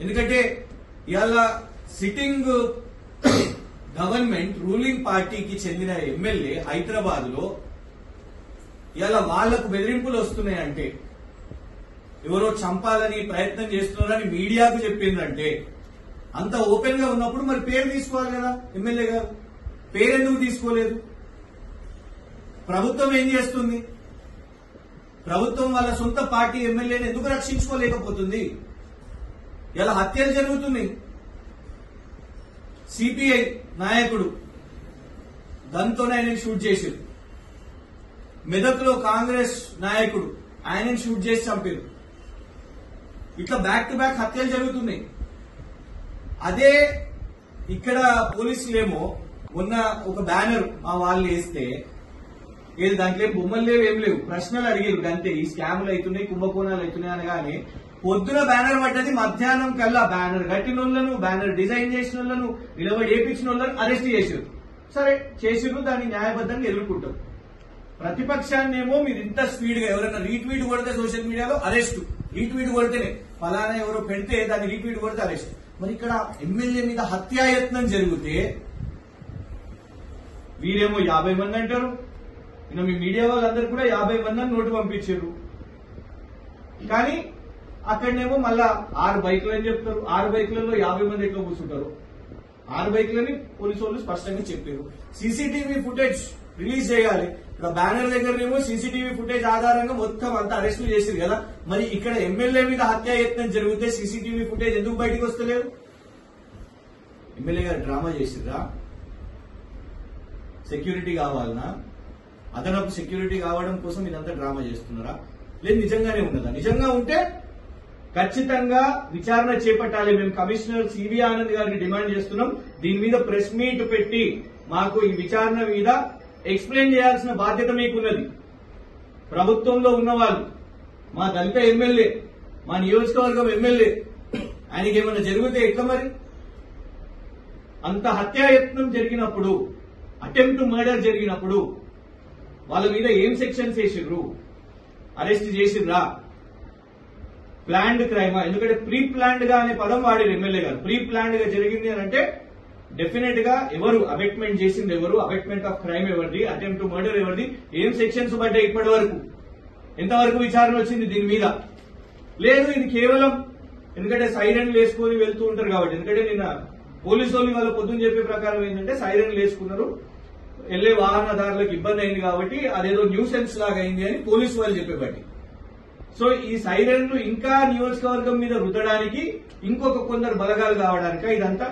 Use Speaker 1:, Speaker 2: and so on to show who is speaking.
Speaker 1: ఎందుకంటే ఇవాళ sitting government ruling పార్టీకి చెందిన ఎమ్మెల్యే హైదరాబాద్ లో ఇవాళ వాళ్లకు బెదిరింపులు వస్తున్నాయంటే, ఎవరో చంపాలని ప్రయత్నం చేస్తున్నారని మీడియాకు చెప్పిందంటే, అంత ఓపెన్ గా ఉన్నప్పుడు మరి పేరు తీసుకోవాలి కదా ఎమ్మెల్యే గారు. పేరెందుకు తీసుకోలేదు? ప్రభుత్వం ఏం చేస్తుంది? ప్రభుత్వం వాళ్ళ సొంత పార్టీ ఎమ్మెల్యేని ఎందుకు రక్షించుకోలేకపోతుంది? ఇలా హత్యలు జరుగుతున్నాయి. సిపిఐ నాయకుడు గన్తోనే ఆయనని షూట్ చేశారు. మెదక్లో కాంగ్రెస్ నాయకుడు ఆయనని షూట్ చేసి చంపారు. ఇట్లా బ్యాక్ టు బ్యాక్ హత్యలు జరుగుతున్నాయి. అదే ఇక్కడ పోలీసులేమో మొన్న ఒక బ్యానర్ మా వాళ్ళు వేస్తే, ఏది దాంట్లో బొమ్మలు లేవు, ఏం లేవు, ప్రశ్నలు అడిగారు అంతే. ఈ స్కాములు అవుతున్నాయి, కుంభకోణాలు అవుతున్నాయి అనగానే పొద్దున బ్యానర్ పడ్డది, మధ్యాహ్నం కల్లా బ్యానర్ కట్టిన వాళ్ళను, బ్యానర్ డిజైన్ చేసిన వాళ్ళను, నిలబడి ఏపించిన వాళ్ళను అరెస్ట్ చేశారు. సరే చేసిరు, దాన్ని న్యాయబద్ధంగా ఎదుర్కొంటాం. ప్రతిపక్షాన్నేమో మీరు ఇంత స్పీడ్ గా ఎవరైనా రీట్వీట్ కొడితే సోషల్ మీడియాలో అరెస్ట్, రీట్వీట్ కొడితేనే ఫలానా ఎవరో పెడితే దాన్ని రీట్వీట్ కొడితే అరెస్ట్. మరి ఇక్కడ ఎమ్మెల్యే మీద హత్యాయత్నం జరిగితే వీరేమో 50 మంది అంటారు. మీ మీడియా వాళ్ళందరూ కూడా 50 మంది నోటు పంపించారు. కానీ అక్కడనేమో మళ్ళా 6 బైకులు అని చెప్తారు. 6 బైకులలో 50 మంది ఎట్లా కూర్చుంటారు? 6 బైకులని పోలీసు వాళ్ళు స్పష్టంగా చెప్పారు. సీసీటీవీ ఫుటేజ్ రిలీజ్ చేయాలి. ఇక్కడ బ్యానర్ దగ్గరనేమో సీసీటీవీ ఫుటేజ్ ఆధారంగా మొత్తం అంతా అరెస్టులు చేశారు కదా. మరి ఇక్కడ ఎమ్మెల్యే మీద హత్యాయత్నం జరిగితే సీసీటీవీ ఫుటేజ్ ఎందుకు బయటకు వస్తలేదు? ఎమ్మెల్యే గారు డ్రామా చేసిర్రా? సెక్యూరిటీ కావాలనా? అదనపు సెక్యూరిటీ కావడం కోసం ఇదంతా డ్రామా చేస్తున్నారా? లేదు నిజంగానే ఉన్నదా? నిజంగా ఉంటే ఖచ్చితంగా విచారణ చేపట్టాలి. మేము కమిషనర్ సివి ఆనంద్ గారిని డిమాండ్ చేస్తున్నాం. దీని మీద ప్రెస్ మీట్ పెట్టి మాకు ఈ విచారణ మీద ఎక్స్ప్లెయిన్ చేయాల్సిన బాధ్యత మీకున్నది. ప్రభుత్వంలో ఉన్నవాళ్ళు, మా దళిత ఎమ్మెల్యే, మా నియోజకవర్గం ఎమ్మెల్యే, ఆయనకి ఏమైనా జరిగితే ఎట్లా మరి? అంత హత్యాయత్నం జరిగినప్పుడు, అటెంప్ట్ టు మర్డర్ జరిగినప్పుడు వాళ్ళ మీద ఏం సెక్షన్స్ వేసిర్రు? అరెస్ట్ చేసిర్రా? ప్లాన్డ్ క్రైమా? ఎందుకంటే ప్రీ ప్లాన్డ్ గా అనే పదం వాడారు ఎమ్మెల్యే గారు. ప్రీ ప్లాన్డ్ గా జరిగింది అని అంటే డెఫినెట్ గా ఎవరు అబెట్మెంట్ చేసింది, ఎవరు అబెట్మెంట్ ఆఫ్ క్రైమ్ ఎవరిది, అటెంప్ట్ టు మర్డర్ ఎవరిది, ఏం సెక్షన్స్ పడ్డాయి ఇప్పటి వరకు, ఎంతవరకు విచారణ వచ్చింది దీని మీద? లేదు, ఇది కేవలం ఎందుకంటే సైరన్లు వేసుకొని వెళ్తూ ఉంటారు కాబట్టి. ఎందుకంటే నిన్న పోలీసు వాళ్ళు వాళ్ళ పొద్దున్న చెప్పే ప్రకారం ఏంటంటే సైరన్లు వేసుకున్నారు, వెళ్లే వాహనదారులకు ఇబ్బంది అయింది కాబట్టి అదేదో న్యూసెన్స్ లాగా అయింది అని పోలీసు వాళ్ళు చెప్పేబట్టి. సో ఈ సైరన్లు ఇంకా నియోజకవర్గం మీద రుద్దడానికి, ఇంకొక కొందరు బలగాలు కావడానిక ఇదంతా?